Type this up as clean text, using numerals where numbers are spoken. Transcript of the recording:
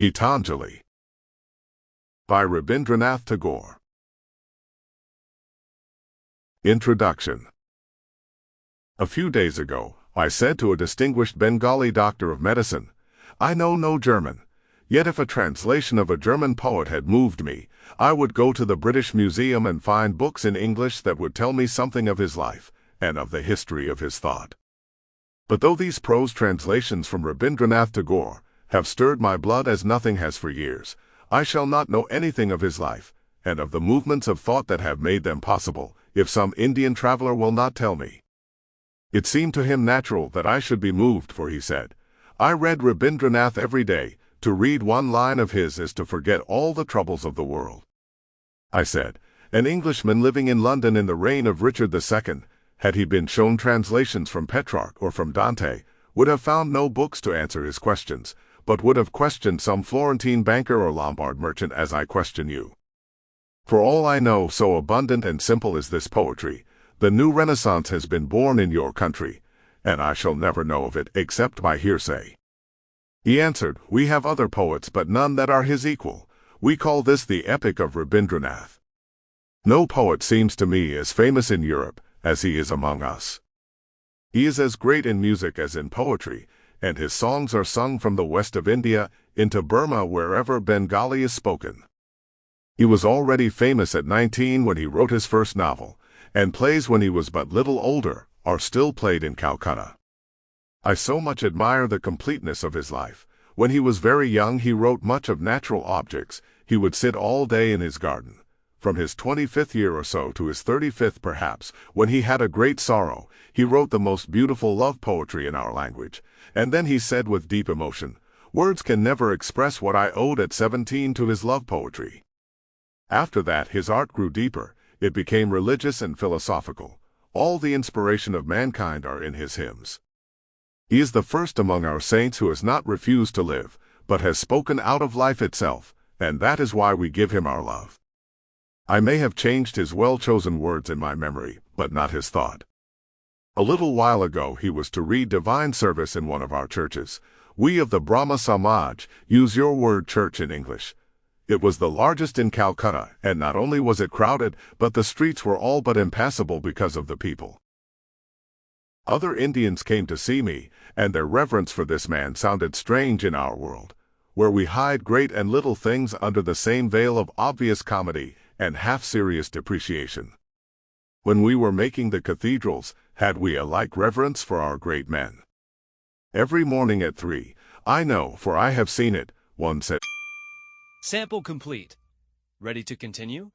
Gitanjali by Rabindranath Tagore. Introduction. A few days ago, I said to a distinguished Bengali doctor of medicine, "I know no German, yet if a translation of a German poet had moved me, I would go to the British Museum and find books in English that would tell me something of his life and of the history of his thought." But though these prose translations from Rabindranath Tagore have stirred my blood as nothing has for years, I shall not know anything of his life and of the movements of thought that have made them possible if some Indian traveler will not tell me. It seemed to him natural that I should be moved, for he said, "I read Rabindranath every day. To read one line of his is to forget all the troubles of the world." I said, "An Englishman living in London in the reign of Richard II, had he been shown translations from Petrarch or from Dante, would have found no books to answer his questions, but would have questioned some Florentine banker or Lombard merchant as I question you. For all I know, so abundant and simple is this poetry, the new Renaissance has been born in your country, and I shall never know of it except by hearsay." He answered, "We have other poets, but none that are his equal. We call this the epic of Rabindranath. No poet seems to me as famous in Europe as he is among us. He is as great in music as in poetry, and his songs are sung from the west of India into Burma wherever Bengali is spoken. He was already famous at 19 when he wrote his first novel, and plays when he was but little older are still played in Calcutta. I so much admire the completeness of his life. When he was very young he wrote much of natural objects. He would sit all day in his garden, from his 25th year or so to his 35th perhaps, when he had a great sorrow. He wrote the most beautiful love poetry in our language, and then he said with deep emotion, 'Words can never express what I owed at 17 to his love poetry.' After that his art grew deeper, it became religious and philosophical. All the inspiration of mankind are in his hymns. He is the first among our saints who has not refused to live, but has spoken out of life itself, and that is why we give him our love. I may have changed his well-chosen words in my memory, but not his thought. A little while ago he was to read divine service in one of our churches. We of the Brahma Samaj use your word church in English. It was the largest in Calcutta, and not only was it crowded, but the streets were all but impassable because of the people. Other Indians came to see me, and their reverence for this man sounded strange in our world, where we hide great and little things under the same veil of obvious comedy and half-serious depreciation. When we were making the cathedrals, had we a like reverence for our great men? Every morning at 3, I know, for I have seen it, one said. Sample complete. Ready to continue?